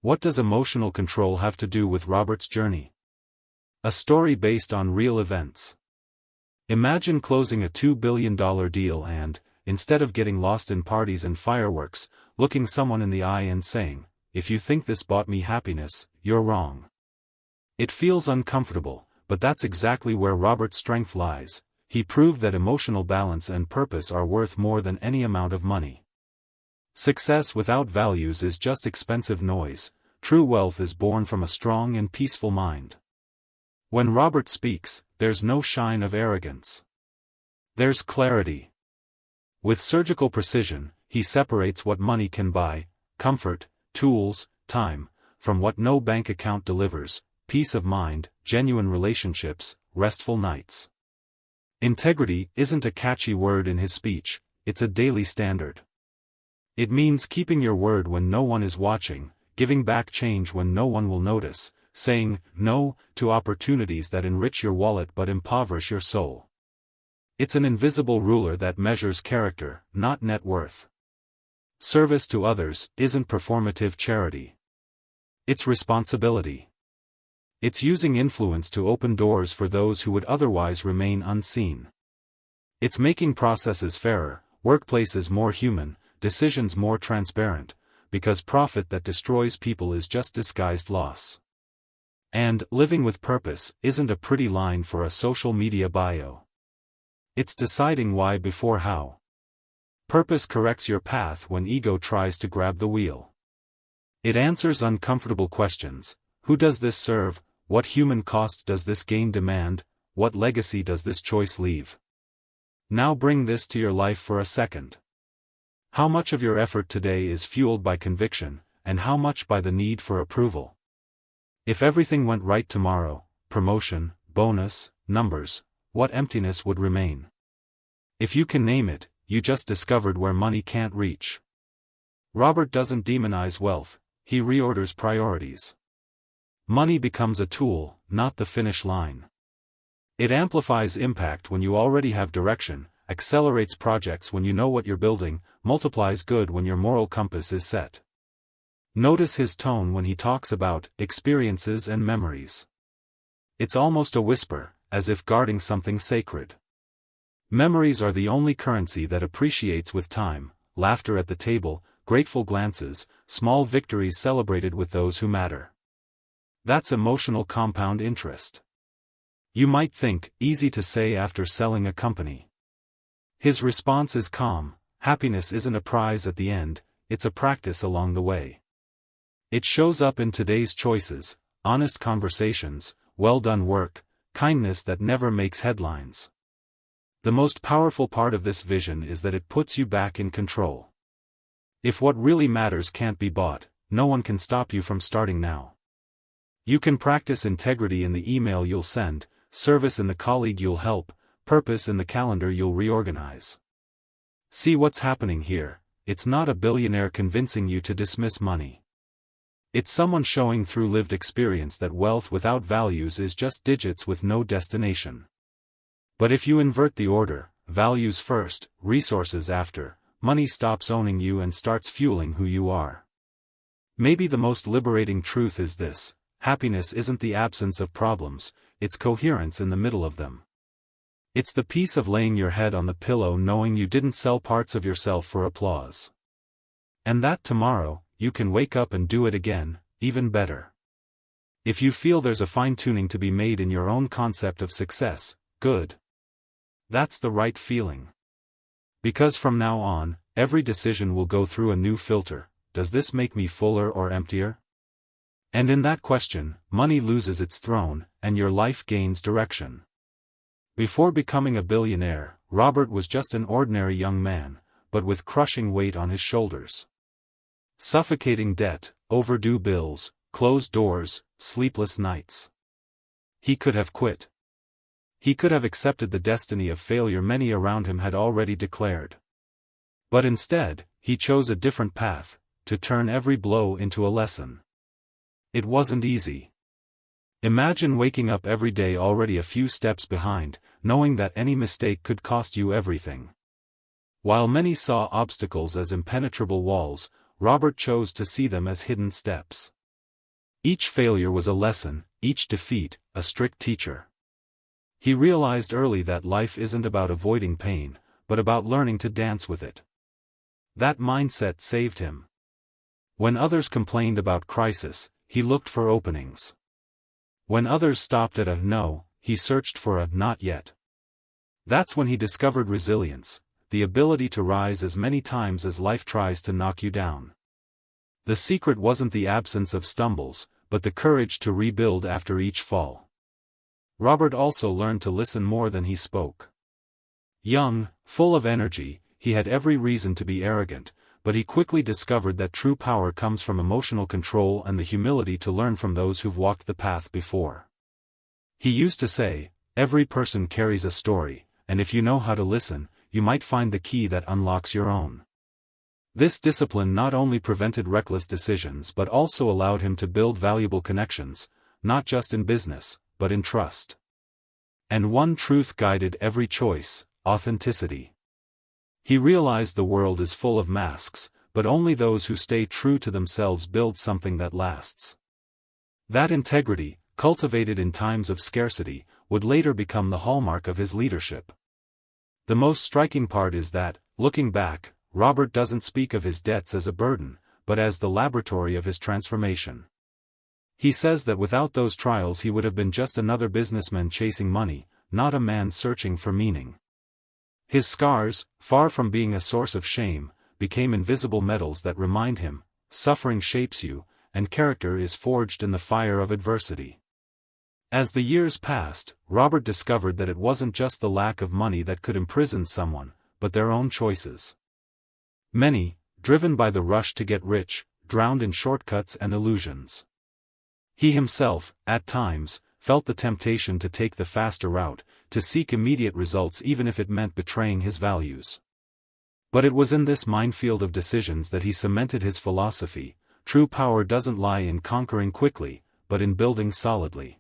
What does emotional control have to do with Robert's journey? A story based on real events. Imagine closing a $2 billion deal and, instead of getting lost in parties and fireworks, looking someone in the eye and saying, "If you think this bought me happiness, you're wrong." It feels uncomfortable, but that's exactly where Robert's strength lies. He proved that emotional balance and purpose are worth more than any amount of money. Success without values is just expensive noise. True wealth is born from a strong and peaceful mind. When Robert speaks, there's no shine of arrogance. There's clarity. With surgical precision, he separates what money can buy, comfort, tools, time, from what no bank account delivers, peace of mind, genuine relationships, restful nights. Integrity isn't a catchy word in his speech, it's a daily standard. It means keeping your word when no one is watching, giving back change when no one will notice, saying no to opportunities that enrich your wallet but impoverish your soul. It's an invisible ruler that measures character, not net worth. Service to others isn't performative charity. It's responsibility. It's using influence to open doors for those who would otherwise remain unseen. It's making processes fairer, workplaces more human, decisions more transparent, because profit that destroys people is just disguised loss. And living with purpose isn't a pretty line for a social media bio. It's deciding why before how. Purpose corrects your path when ego tries to grab the wheel. It answers uncomfortable questions. Who does this serve? What human cost does this gain demand? What legacy does this choice leave? Now bring this to your life for a second. How much of your effort today is fueled by conviction, and how much by the need for approval? If everything went right tomorrow, promotion, bonus, numbers, what emptiness would remain? If you can name it, you just discovered where money can't reach. Robert doesn't demonize wealth, he reorders priorities. Money becomes a tool, not the finish line. It amplifies impact when you already have direction, accelerates projects when you know what you're building, multiplies good when your moral compass is set. Notice his tone when he talks about experiences and memories. It's almost a whisper, as if guarding something sacred. Memories are the only currency that appreciates with time, laughter at the table, grateful glances, small victories celebrated with those who matter. That's emotional compound interest. You might think, easy to say after selling a company. His response is calm. Happiness isn't a prize at the end, it's a practice along the way. It shows up in today's choices, honest conversations, well-done work, kindness that never makes headlines. The most powerful part of this vision is that it puts you back in control. If what really matters can't be bought, no one can stop you from starting now. You can practice integrity in the email you'll send, service in the colleague you'll help, purpose in the calendar you'll reorganize. See what's happening here. It's not a billionaire convincing you to dismiss money. It's someone showing through lived experience that wealth without values is just digits with no destination. But if you invert the order, values first, resources after, money stops owning you and starts fueling who you are. Maybe the most liberating truth is this: happiness isn't the absence of problems, it's coherence in the middle of them. It's the peace of laying your head on the pillow knowing you didn't sell parts of yourself for applause. And that tomorrow, you can wake up and do it again, even better. If you feel there's a fine-tuning to be made in your own concept of success, good. That's the right feeling. Because from now on, every decision will go through a new filter. Does this make me fuller or emptier? And in that question, money loses its throne, and your life gains direction. Before becoming a billionaire, Robert was just an ordinary young man, but with crushing weight on his shoulders. Suffocating debt, overdue bills, closed doors, sleepless nights. He could have quit. He could have accepted the destiny of failure many around him had already declared. But instead, he chose a different path, to turn every blow into a lesson. It wasn't easy. Imagine waking up every day already a few steps behind, knowing that any mistake could cost you everything. While many saw obstacles as impenetrable walls, Robert chose to see them as hidden steps. Each failure was a lesson, each defeat, a strict teacher. He realized early that life isn't about avoiding pain, but about learning to dance with it. That mindset saved him. When others complained about crisis, he looked for openings. When others stopped at a no, he searched for a not yet. That's when he discovered resilience, the ability to rise as many times as life tries to knock you down. The secret wasn't the absence of stumbles, but the courage to rebuild after each fall. Robert also learned to listen more than he spoke. Young, full of energy, he had every reason to be arrogant, but he quickly discovered that true power comes from emotional control and the humility to learn from those who've walked the path before. He used to say, "Every person carries a story, and if you know how to listen, you might find the key that unlocks your own." This discipline not only prevented reckless decisions but also allowed him to build valuable connections, not just in business, but in trust. And one truth guided every choice: authenticity. He realized the world is full of masks, but only those who stay true to themselves build something that lasts. That integrity, cultivated in times of scarcity, would later become the hallmark of his leadership. The most striking part is that, looking back, Robert doesn't speak of his debts as a burden, but as the laboratory of his transformation. He says that without those trials he would have been just another businessman chasing money, not a man searching for meaning. His scars, far from being a source of shame, became invisible metals that remind him, suffering shapes you, and character is forged in the fire of adversity. As the years passed, Robert discovered that it wasn't just the lack of money that could imprison someone, but their own choices. Many, driven by the rush to get rich, drowned in shortcuts and illusions. He himself, at times, felt the temptation to take the faster route, to seek immediate results even if it meant betraying his values. But it was in this minefield of decisions that he cemented his philosophy: true power doesn't lie in conquering quickly, but in building solidly.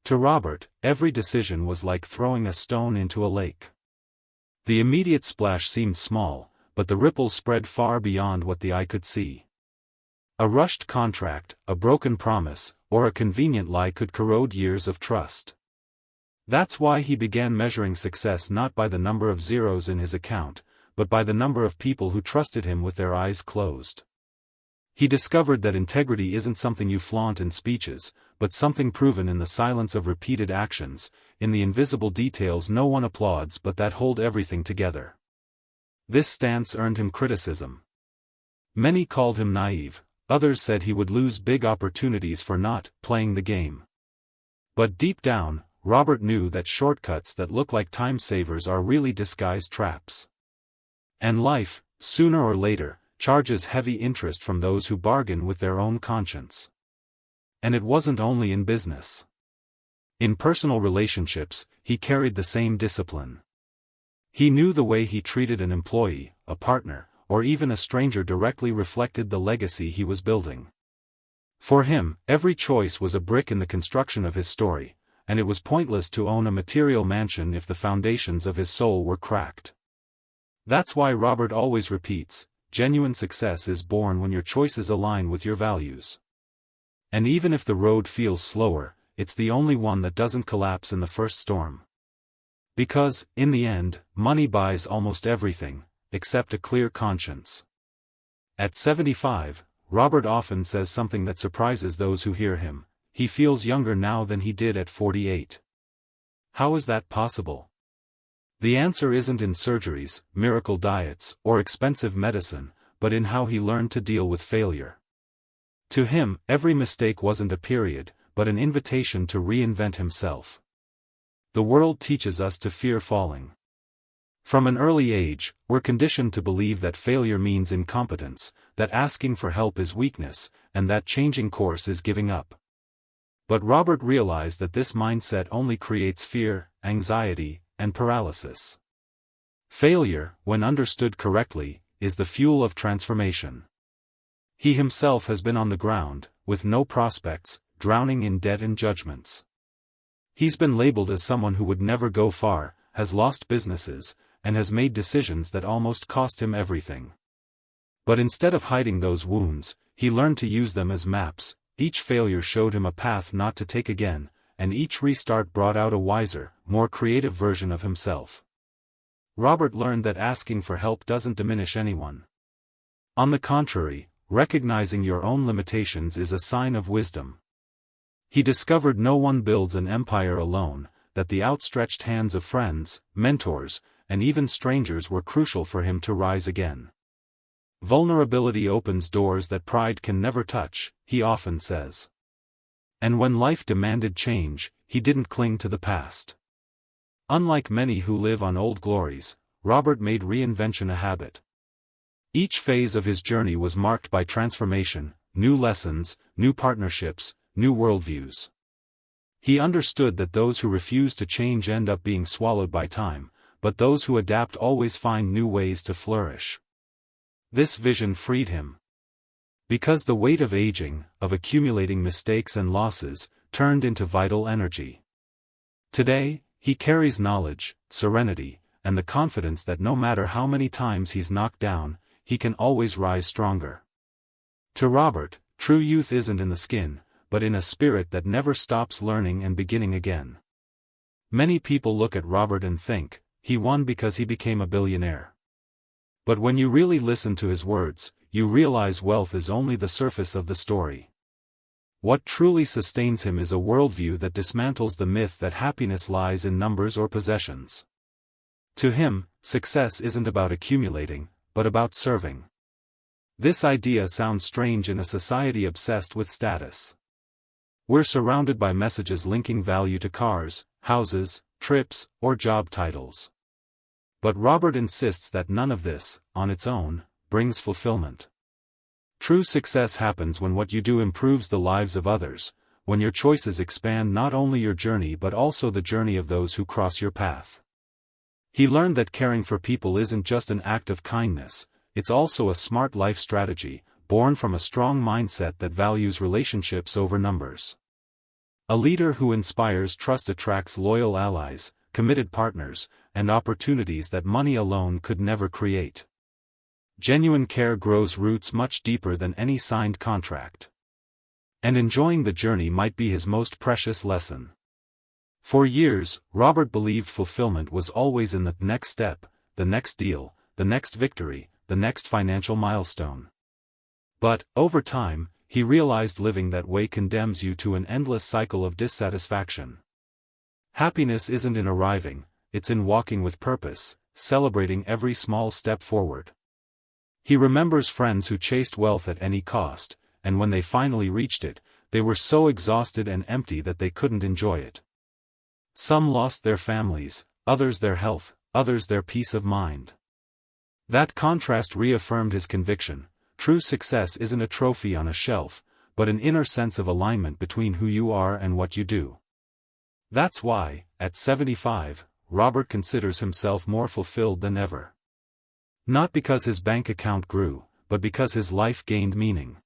To Robert, every decision was like throwing a stone into a lake. The immediate splash seemed small, but the ripples spread far beyond what the eye could see. A rushed contract, a broken promise, or a convenient lie could corrode years of trust. That's why he began measuring success not by the number of zeros in his account, but by the number of people who trusted him with their eyes closed. He discovered that integrity isn't something you flaunt in speeches, but something proven in the silence of repeated actions, in the invisible details no one applauds but that hold everything together. This stance earned him criticism. Many called him naive, others said he would lose big opportunities for not playing the game. But deep down, Robert knew that shortcuts that look like time savers are really disguised traps. And life, sooner or later, charges heavy interest from those who bargain with their own conscience. And it wasn't only in business. In personal relationships, he carried the same discipline. He knew the way he treated an employee, a partner, or even a stranger directly reflected the legacy he was building. For him, every choice was a brick in the construction of his story, and it was pointless to own a material mansion if the foundations of his soul were cracked. That's why Robert always repeats, genuine success is born when your choices align with your values. And even if the road feels slower, it's the only one that doesn't collapse in the first storm. Because, in the end, money buys almost everything, except a clear conscience. At 75, Robert often says something that surprises those who hear him: he feels younger now than he did at 48. How is that possible? The answer isn't in surgeries, miracle diets, or expensive medicine, but in how he learned to deal with failure. To him, every mistake wasn't a period, but an invitation to reinvent himself. The world teaches us to fear falling. From an early age, we're conditioned to believe that failure means incompetence, that asking for help is weakness, and that changing course is giving up. But Robert realized that this mindset only creates fear, anxiety, and paralysis. Failure, when understood correctly, is the fuel of transformation. He himself has been on the ground, with no prospects, drowning in debt and judgments. He's been labeled as someone who would never go far, has lost businesses, and has made decisions that almost cost him everything. But instead of hiding those wounds, he learned to use them as maps, each failure showed him a path not to take again, and each restart brought out a wiser, more creative version of himself. Robert learned that asking for help doesn't diminish anyone. On the contrary, recognizing your own limitations is a sign of wisdom. He discovered no one builds an empire alone, that the outstretched hands of friends, mentors, and even strangers were crucial for him to rise again. Vulnerability opens doors that pride can never touch, he often says. And when life demanded change, he didn't cling to the past. Unlike many who live on old glories, Robert made reinvention a habit. Each phase of his journey was marked by transformation, new lessons, new partnerships, new worldviews. He understood that those who refuse to change end up being swallowed by time, but those who adapt always find new ways to flourish. This vision freed him. Because the weight of aging, of accumulating mistakes and losses, turned into vital energy. Today, he carries knowledge, serenity, and the confidence that no matter how many times he's knocked down, he can always rise stronger. To Robert, true youth isn't in the skin, but in a spirit that never stops learning and beginning again. Many people look at Robert and think, he won because he became a billionaire. But when you really listen to his words, you realize wealth is only the surface of the story. What truly sustains him is a worldview that dismantles the myth that happiness lies in numbers or possessions. To him, success isn't about accumulating, but about serving. This idea sounds strange in a society obsessed with status. We're surrounded by messages linking value to cars, houses, trips, or job titles. But Robert insists that none of this, on its own, brings fulfillment. True success happens when what you do improves the lives of others, when your choices expand not only your journey but also the journey of those who cross your path. He learned that caring for people isn't just an act of kindness, it's also a smart life strategy, born from a strong mindset that values relationships over numbers. A leader who inspires trust attracts loyal allies, committed partners, and opportunities that money alone could never create. Genuine care grows roots much deeper than any signed contract. And enjoying the journey might be his most precious lesson. For years, Robert believed fulfillment was always in the next step, the next deal, the next victory, the next financial milestone. But, over time, he realized living that way condemns you to an endless cycle of dissatisfaction. Happiness isn't in arriving, it's in walking with purpose, celebrating every small step forward. He remembers friends who chased wealth at any cost, and when they finally reached it, they were so exhausted and empty that they couldn't enjoy it. Some lost their families, others their health, others their peace of mind. That contrast reaffirmed his conviction: true success isn't a trophy on a shelf, but an inner sense of alignment between who you are and what you do. That's why, at 75, Robert considers himself more fulfilled than ever. Not because his bank account grew, but because his life gained meaning.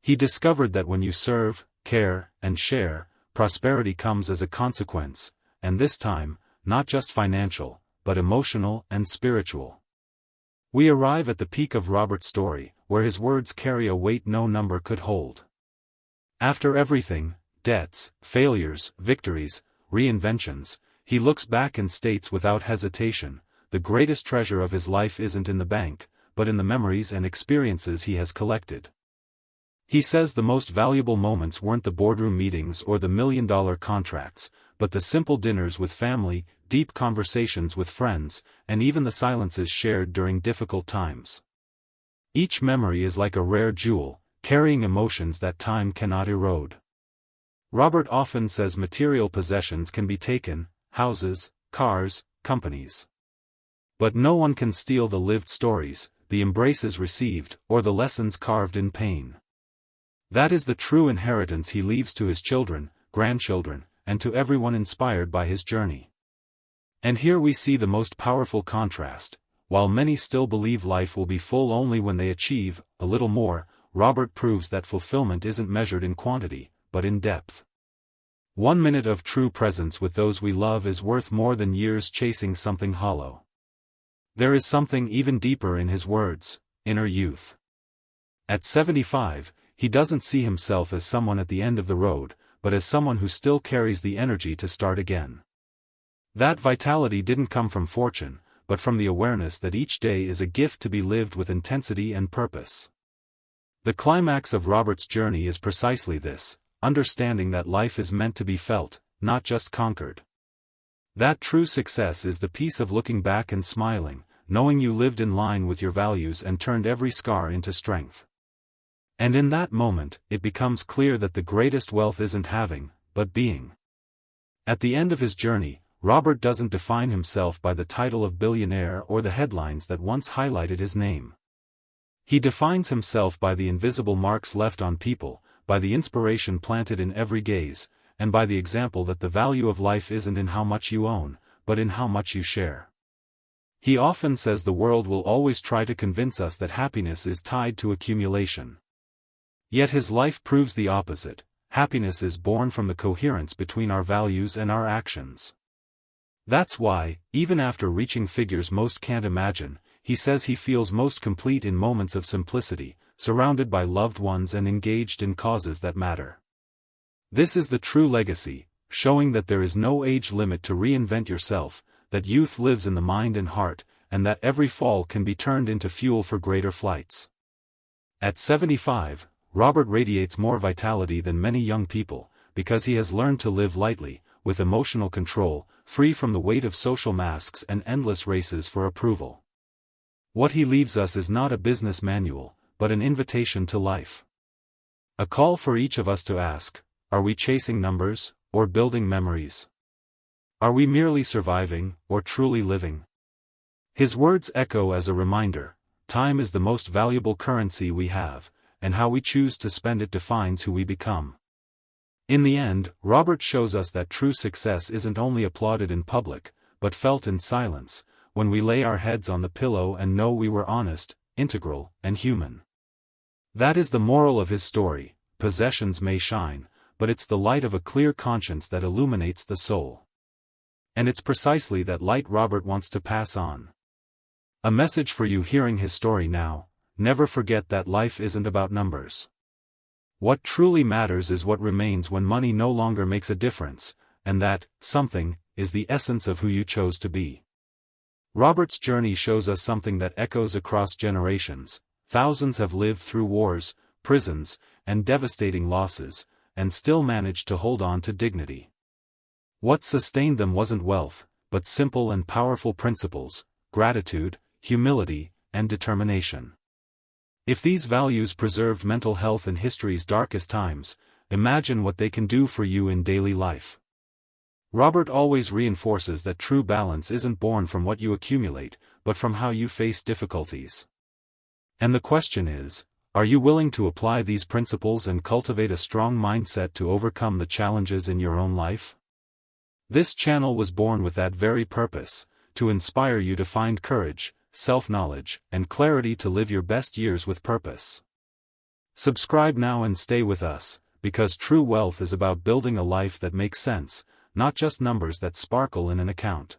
He discovered that when you serve, care, and share, prosperity comes as a consequence, and this time, not just financial, but emotional and spiritual. We arrive at the peak of Robert's story, where his words carry a weight no number could hold. After everything, debts, failures, victories, reinventions, he looks back and states without hesitation, the greatest treasure of his life isn't in the bank, but in the memories and experiences he has collected. He says the most valuable moments weren't the boardroom meetings or the million-dollar contracts, but the simple dinners with family, deep conversations with friends, and even the silences shared during difficult times. Each memory is like a rare jewel, carrying emotions that time cannot erode. Robert often says material possessions can be taken, houses, cars, companies. But no one can steal the lived stories, the embraces received, or the lessons carved in pain. That is the true inheritance he leaves to his children, grandchildren, and to everyone inspired by his journey. And here we see the most powerful contrast. While many still believe life will be full only when they achieve a little more, Robert proves that fulfillment isn't measured in quantity, but in depth. 1 minute of true presence with those we love is worth more than years chasing something hollow. There is something even deeper in his words: inner youth. At 75, he doesn't see himself as someone at the end of the road, but as someone who still carries the energy to start again. That vitality didn't come from fortune, but from the awareness that each day is a gift to be lived with intensity and purpose. The climax of Robert's journey is precisely this, understanding that life is meant to be felt, not just conquered. That true success is the peace of looking back and smiling, knowing you lived in line with your values and turned every scar into strength. And in that moment, it becomes clear that the greatest wealth isn't having, but being. At the end of his journey, Robert doesn't define himself by the title of billionaire or the headlines that once highlighted his name. He defines himself by the invisible marks left on people, by the inspiration planted in every gaze, and by the example that the value of life isn't in how much you own, but in how much you share. He often says the world will always try to convince us that happiness is tied to accumulation. Yet his life proves the opposite. Happiness is born from the coherence between our values and our actions. That's why, even after reaching figures most can't imagine, he says he feels most complete in moments of simplicity, surrounded by loved ones and engaged in causes that matter. This is the true legacy, showing that there is no age limit to reinvent yourself, that youth lives in the mind and heart, and that every fall can be turned into fuel for greater flights. At 75, Robert radiates more vitality than many young people, because he has learned to live lightly, with emotional control, free from the weight of social masks and endless races for approval. What he leaves us is not a business manual, but an invitation to life. A call for each of us to ask, are we chasing numbers, or building memories? Are we merely surviving, or truly living? His words echo as a reminder, time is the most valuable currency we have, and how we choose to spend it defines who we become. In the end, Robert shows us that true success isn't only applauded in public, but felt in silence, when we lay our heads on the pillow and know we were honest, integral, and human. That is the moral of his story. Possessions may shine, but it's the light of a clear conscience that illuminates the soul. And it's precisely that light Robert wants to pass on. A message for you hearing his story now: never forget that life isn't about numbers. What truly matters is what remains when money no longer makes a difference, and that something is the essence of who you chose to be. Robert's journey shows us something that echoes across generations. Thousands have lived through wars, prisons, and devastating losses, and still managed to hold on to dignity. What sustained them wasn't wealth, but simple and powerful principles: gratitude, humility, and determination. If these values preserved mental health in history's darkest times, imagine what they can do for you in daily life. Robert always reinforces that true balance isn't born from what you accumulate, but from how you face difficulties. And the question is, are you willing to apply these principles and cultivate a strong mindset to overcome the challenges in your own life? This channel was born with that very purpose, to inspire you to find courage, self-knowledge, and clarity to live your best years with purpose. Subscribe now and stay with us, because true wealth is about building a life that makes sense, not just numbers that sparkle in an account.